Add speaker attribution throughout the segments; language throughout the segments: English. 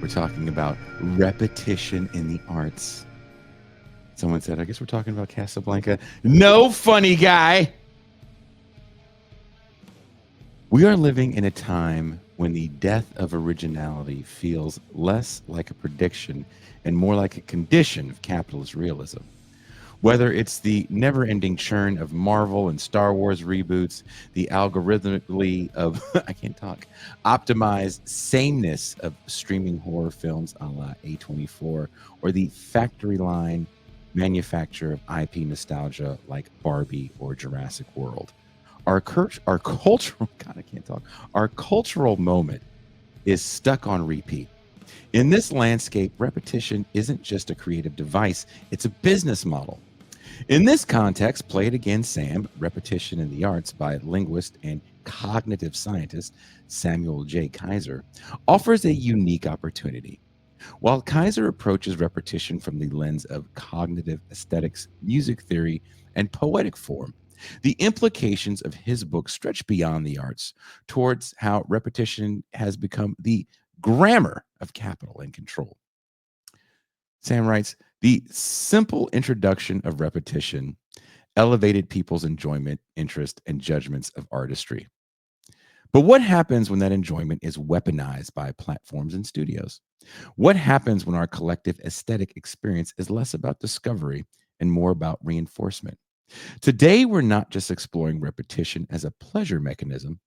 Speaker 1: We're talking about repetition in the arts. Someone said, I guess we're talking about Casablanca. No, funny guy. We are living in a time when the death of originality feels less like a prediction and more like a condition of capitalist realism. Whether it's the never ending churn of Marvel and Star Wars reboots, the algorithmically of, I can't talk, optimized sameness of streaming horror films a la A24, or the factory line manufacture of IP nostalgia like Barbie or Jurassic World. Our cultural, God, I can't talk. Our cultural moment is stuck on repeat. In this landscape, repetition isn't just a creative device, it's a business model. In this context, Play It Again, Sam, Repetition in the Arts by linguist and cognitive scientist Samuel J. Kaiser, offers a unique opportunity. While Kaiser approaches repetition from the lens of cognitive aesthetics, music theory, and poetic form, the implications of his book stretch beyond the arts towards how repetition has become the grammar of capital and control. Sam writes, the simple introduction of repetition elevated people's enjoyment, interest, and judgments of artistry. But what happens when that enjoyment is weaponized by platforms and studios? What happens when our collective aesthetic experience is less about discovery and more about reinforcement? Today, we're not just exploring repetition as a pleasure mechanism.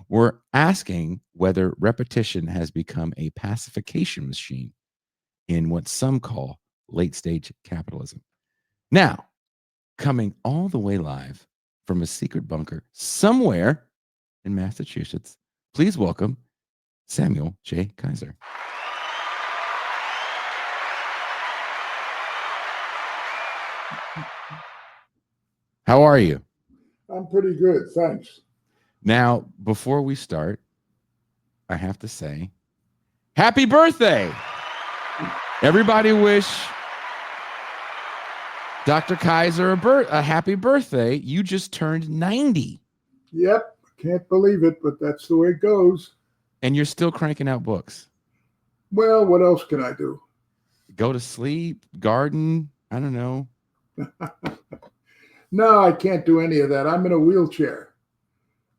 Speaker 1: We're asking whether repetition has become a pacification machine in what some call late stage capitalism. Now, coming all the way live from a secret bunker somewhere in Massachusetts, please welcome Samuel J. Kaiser. How are you?
Speaker 2: I'm pretty good, thanks.
Speaker 1: Now, before we start, I have to say, happy birthday! Everybody wish Dr. Kaiser a happy birthday. You just turned 90.
Speaker 2: Yep, can't believe it, but that's the way it goes.
Speaker 1: And you're still cranking out books.
Speaker 2: Well, what else can I do?
Speaker 1: Go to sleep, garden, I don't know.
Speaker 2: No, I can't do any of that. I'm in a wheelchair.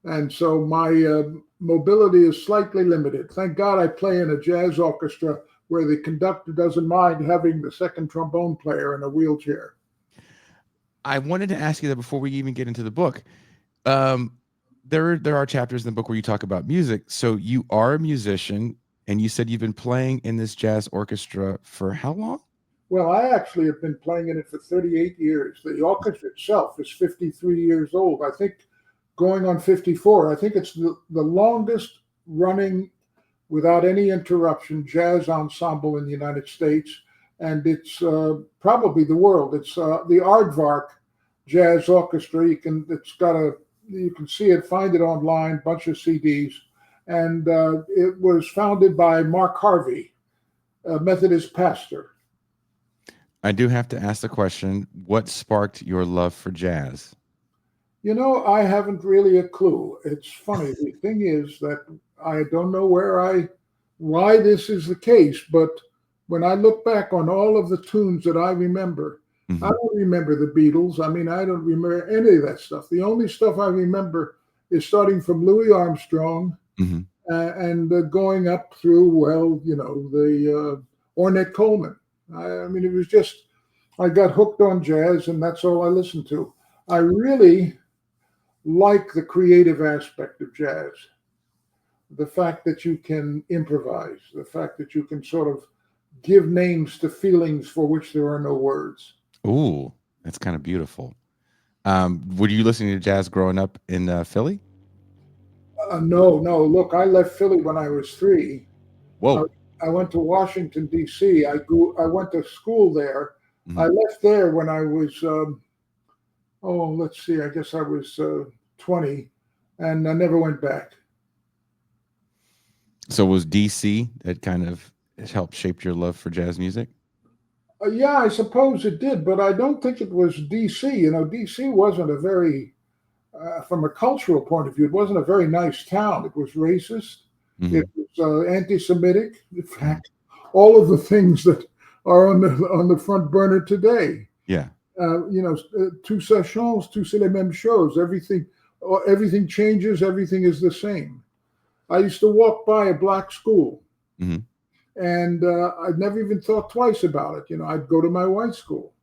Speaker 2: And so my mobility is slightly limited. Thank God I play in a jazz orchestra where the conductor doesn't mind having the second trombone player in a wheelchair.
Speaker 1: I wanted to ask you that before we even get into the book. There are chapters in the book where you talk about music. So you are a musician, and you said you've been playing in this jazz orchestra for how long?
Speaker 2: Well, I actually have been playing in it for 38 years. The orchestra itself is 53 years old. I think going on 54. I think it's the longest running without any interruption jazz ensemble in the United States. And it's probably the world. It's the Aardvark Jazz Orchestra. You can see it, find it online, bunch of CDs. And it was founded by Mark Harvey, a Methodist pastor.
Speaker 1: I do have to ask the question, what sparked your love for jazz?
Speaker 2: You know, I haven't really a clue. It's funny. The thing is that I don't know why this is the case, but when I look back on all of the tunes that I remember, I don't remember the Beatles. I mean, I don't remember any of that stuff. The only stuff I remember is starting from Louis Armstrong and going up through, the Ornette Coleman. I mean, it was just, I got hooked on jazz and that's all I listened to. I really like the creative aspect of jazz. The fact that you can improvise, the fact that you can sort of give names to feelings for which there are no words.
Speaker 1: Ooh, that's kind of beautiful. Were you listening to jazz growing up in Philly?
Speaker 2: No. Look, I left Philly when I was 3.
Speaker 1: Whoa.
Speaker 2: I went to Washington, D.C. I went to school there. I left there when I was, I guess I was 20, and I never went back.
Speaker 1: So was D.C. that kind of helped shape your love for jazz music?
Speaker 2: Yeah, I suppose it did, but I don't think it was D.C. You know, D.C. wasn't a very, from a cultural point of view, it wasn't a very nice town. It was racist. It was anti-Semitic. In fact, all of the things that are on the front burner today.
Speaker 1: Yeah.
Speaker 2: Tout ça change, tout c'est les mêmes choses. Everything changes, everything is the same. I used to walk by a black school,
Speaker 1: Mhm.
Speaker 2: and I'd never even thought twice about it. I'd go to my white school.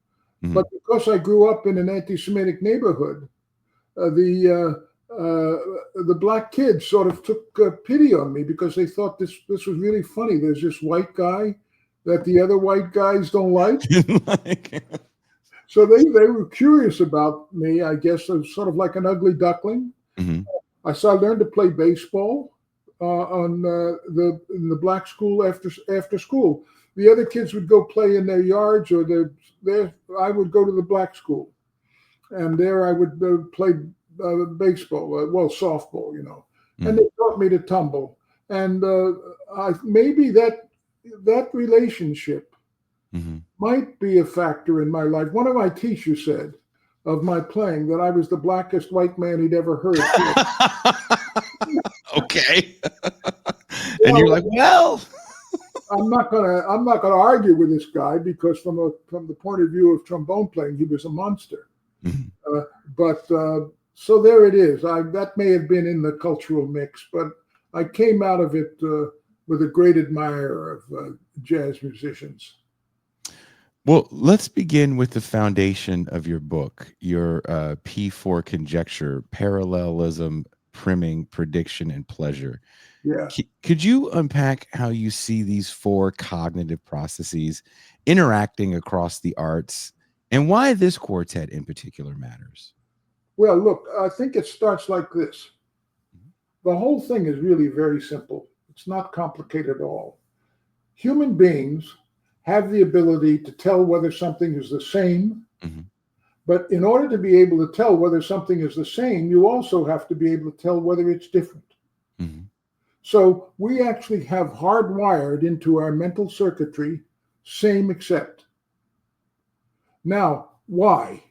Speaker 1: Mhm.
Speaker 2: But because I grew up in an anti-Semitic neighborhood, the black kids sort of took pity on me because they thought this was really funny. There's this white guy that the other white guys don't like. So they were curious about me, I guess. I was sort of like an ugly duckling.
Speaker 1: Mhm.
Speaker 2: I learned to play baseball in the black school after school. The other kids would go play in their yards, or I would go to the black school, and there I would play baseball, softball, and they taught me to tumble. And maybe that relationship might be a factor in my life. One of my teachers said of my playing that I was the blackest white man he'd ever heard.
Speaker 1: Okay. And you're like, well,
Speaker 2: I'm not gonna argue with this guy, because from the point of view of trombone playing, he was a monster. So there it is. That may have been in the cultural mix, but I came out of it with a great admirer of jazz musicians.
Speaker 1: Well, let's begin with the foundation of your book, your P4 conjecture: parallelism, priming, prediction, and pleasure.
Speaker 2: Yeah.
Speaker 1: Could you unpack how you see these four cognitive processes interacting across the arts, and why this quartet in particular matters?
Speaker 2: Well, look, I think it starts like this. The whole thing is really very simple. It's not complicated at all. Human beings have the ability to tell whether something is the same, but in order to be able to tell whether something is the same, you also have to be able to tell whether it's different. So we actually have hardwired into our mental circuitry, same except. Now, why?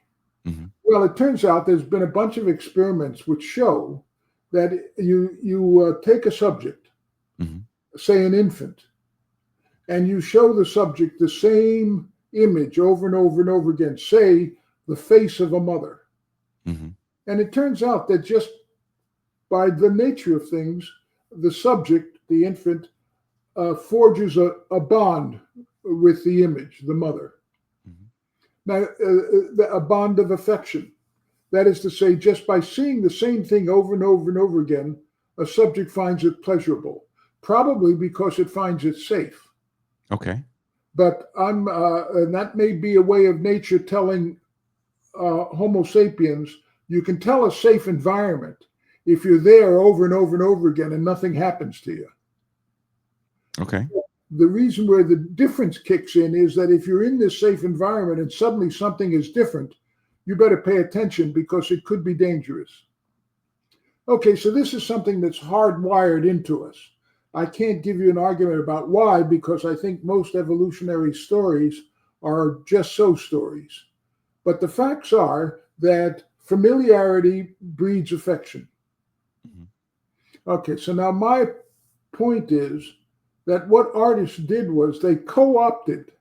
Speaker 2: Well, it turns out there's been a bunch of experiments which show that you take a subject, say an infant, and you show the subject the same image over and over and over again, say the face of a mother. And it turns out that just by the nature of things, the subject, the infant, forges a bond with the image, the mother. Now, a bond of affection. That is to say, just by seeing the same thing over and over and over again, a subject finds it pleasurable, probably because it finds it safe.
Speaker 1: Okay.
Speaker 2: But and that may be a way of nature telling Homo sapiens, you can tell a safe environment if you're there over and over and over again and nothing happens to you.
Speaker 1: Okay.
Speaker 2: The reason where the difference kicks in is that if you're in this safe environment and suddenly something is different, you better pay attention, because it could be dangerous. Okay, so this is something that's hardwired into us. I can't give you an argument about why, because I think most evolutionary stories are just so stories. But the facts are that familiarity breeds affection. Okay, so now my point is that what artists did was they co-opted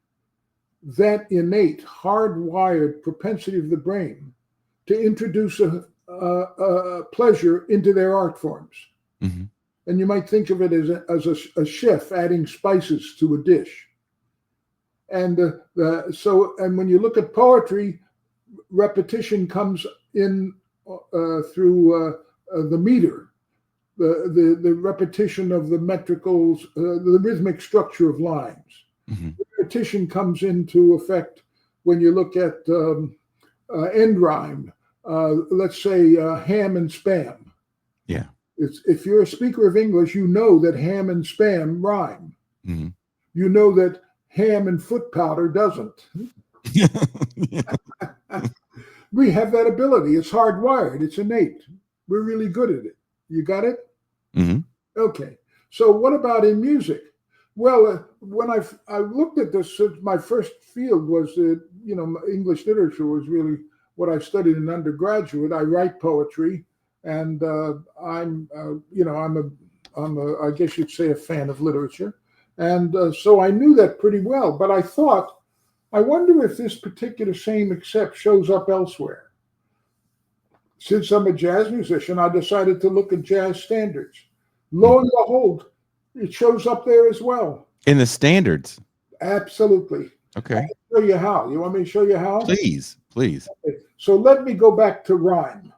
Speaker 2: that innate, hardwired propensity of the brain to introduce a pleasure into their art forms. And you might think of it as a chef adding spices to a dish. And when you look at poetry, repetition comes in through the meter, the repetition of the metricals, the rhythmic structure of lines. Repetition comes into effect when you look at end rhyme. Let's say ham and spam.
Speaker 1: Yeah.
Speaker 2: If you're a speaker of English, you know that ham and spam rhyme. You know that ham and foot powder doesn't. We have that ability. It's hardwired. It's innate. We're really good at it. You got it? Okay. So what about in music? Well, when I looked at this, my first field was, English literature was really what I studied in undergraduate. I write poetry, and I guess you'd say a fan of literature. And so I knew that pretty well. But I thought, I wonder if this particular same except shows up elsewhere. Since I'm a jazz musician, I decided to look at jazz standards. Lo and behold, it shows up there as well.
Speaker 1: In the standards?
Speaker 2: Absolutely.
Speaker 1: Okay.
Speaker 2: I'll show you how. You want me to show you how?
Speaker 1: Please.
Speaker 2: Okay. So let me go back to rhyme.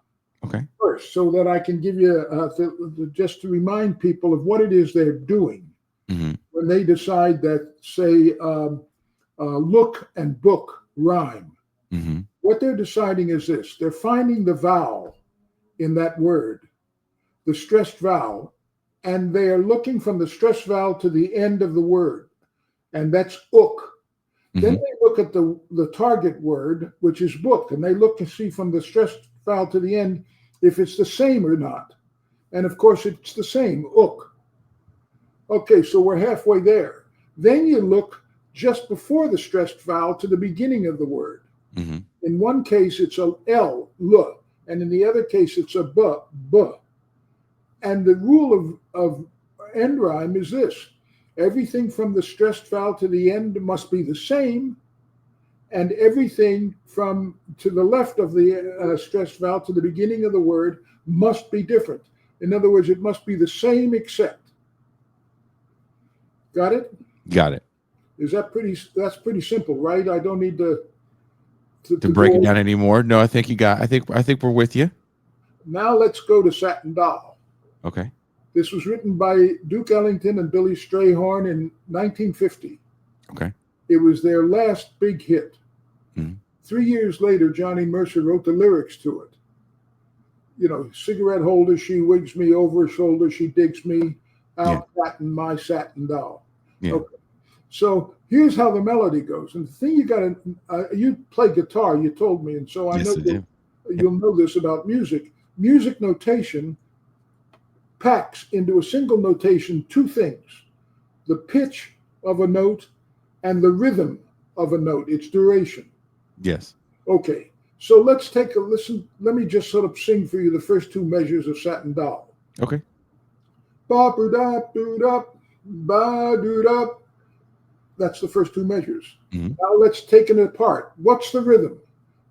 Speaker 1: Okay.
Speaker 2: First, so that I can give you, just to remind people of what it is they're doing when they decide that, say, look and book rhyme. What they're deciding is this. They're finding the vowel in that word, the stressed vowel, and they are looking from the stressed vowel to the end of the word, and that's ook. Then they look at the target word, which is book, and they look to see from the stressed vowel to the end if it's the same or not. And of course, it's the same, ook. Okay, so we're halfway there. Then you look just before the stressed vowel to the beginning of the word. In one case, it's a L, L, and in the other case, it's a B, B. And the rule of end rhyme is this. Everything from the stressed vowel to the end must be the same, and everything from to the left of the stressed vowel to the beginning of the word must be different. In other words, it must be the same except. Got it?
Speaker 1: Got it.
Speaker 2: That's pretty simple, right? I don't need to
Speaker 1: break it down anymore. No, I think we're with you.
Speaker 2: Now let's go to Satin Doll.
Speaker 1: Okay.
Speaker 2: This was written by Duke Ellington and Billy Strayhorn in 1950.
Speaker 1: Okay.
Speaker 2: It was their last big hit. 3 years later, Johnny Mercer wrote the lyrics to it. You know, cigarette holder, she wigs me over her shoulder, she digs me out, satin, my satin doll.
Speaker 1: Yeah.
Speaker 2: Okay. So here's how the melody goes. And the thing you got to, you play guitar, you told me, and so I know you'll know this about music. Music notation packs into a single notation two things: the pitch of a note and the rhythm of a note, its duration.
Speaker 1: Yes. Okay.
Speaker 2: So let's take a listen. Let me just sort of sing for you the first two measures of Satin Doll.
Speaker 1: Okay.
Speaker 2: Ba doo da doo da ba doo da. That's the first two measures. Now let's take it apart. What's the rhythm?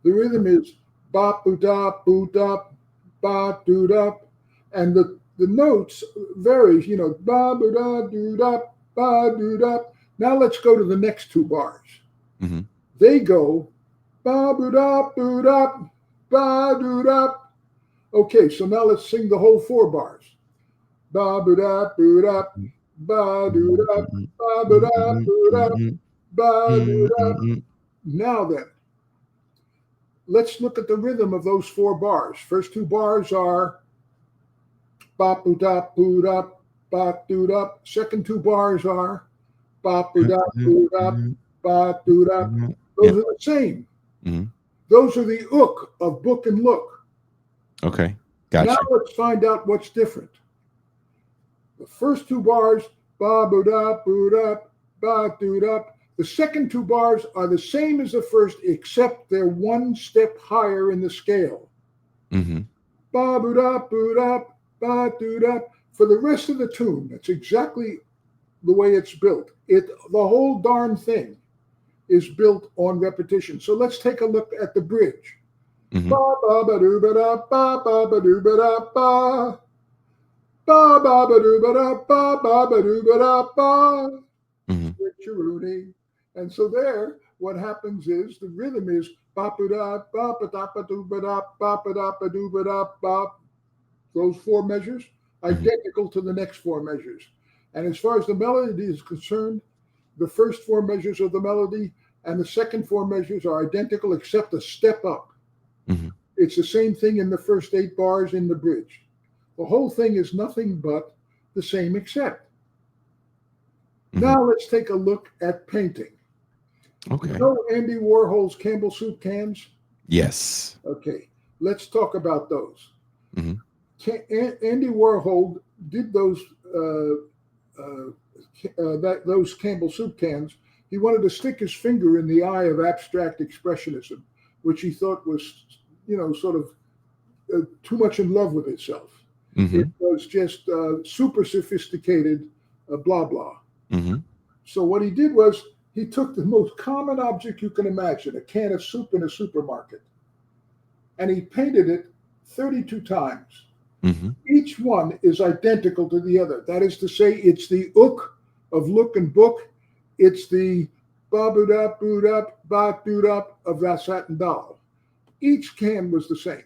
Speaker 2: The rhythm is ba boo da ba doo da, and the notes vary. You know, ba boo da doo da ba doo da. Now let's go to the next two bars. They go ba boo da ba doo da. Okay, so now let's sing the whole four bars. Ba boo da ba doo da ba boo da ba doo da. Now then, let's look at the rhythm of those four bars. First two bars are ba boo da ba doo da. Second two bars are ba boo da ba doo da. Those are the same. Those are the ook of book and look.
Speaker 1: Okay, gotcha.
Speaker 2: Now let's find out what's different. The first two bars, ba boo da ba doo da. The second two bars are the same as the first, except they're one step higher in the scale. Ba boo da ba doo da. For the rest of the tune, that's exactly the way it's built. The whole darn thing is built on repetition. So let's take a look at the bridge. Ba ba ba doo ba da ba ba ba doo ba da ba. Ba ba ba doo ba da ba ba ba doo ba da ba. And so there, what happens is the rhythm is ba ba da ba ba da ba doo ba da ba ba da ba doo ba da ba. Those four measures identical to the next four measures. And as far as the melody is concerned, the first four measures of the melody and the second four measures are identical except a step up. It's the same thing in the first 8 bars in the bridge. The whole thing is nothing but the same except. Now let's take a look at painting. Okay. You know Andy Warhol's Campbell soup cans? Yes. Okay, let's talk about those. Andy Warhol did those those Campbell soup cans. He wanted to stick his finger in the eye of abstract expressionism, which he thought was, sort of too much in love with itself. It was just super sophisticated, blah, blah. So what he did was he took the most common object you can imagine, a can of soup in a supermarket, and he painted it 32 times.
Speaker 1: Mm-hmm.
Speaker 2: Each one is identical to the other. That is to say, it's the ook of look and book. It's the ba-bood-up, bood-up, ba-dood-up of that Satin Doll. Each can was the same.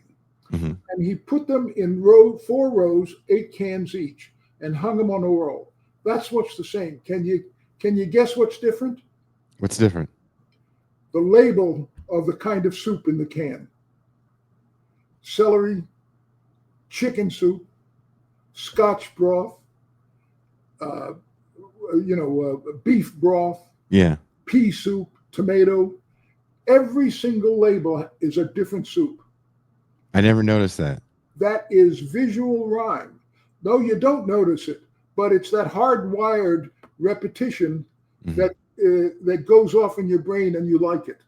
Speaker 1: Mm-hmm.
Speaker 2: And he put them in 4 rows, 8 cans each, and hung them on a wall. That's what's the same. Can you guess what's different?
Speaker 1: What's different?
Speaker 2: The label of the kind of soup in the can. Celery, chicken soup, Scotch broth, beef broth,
Speaker 1: Yeah.
Speaker 2: pea soup, tomato. Every single label is a different soup.
Speaker 1: I never noticed that.
Speaker 2: That is visual rhyme. No, you don't notice it, but it's that hardwired repetition
Speaker 1: Mm-hmm.
Speaker 2: that goes off in your brain and you like it.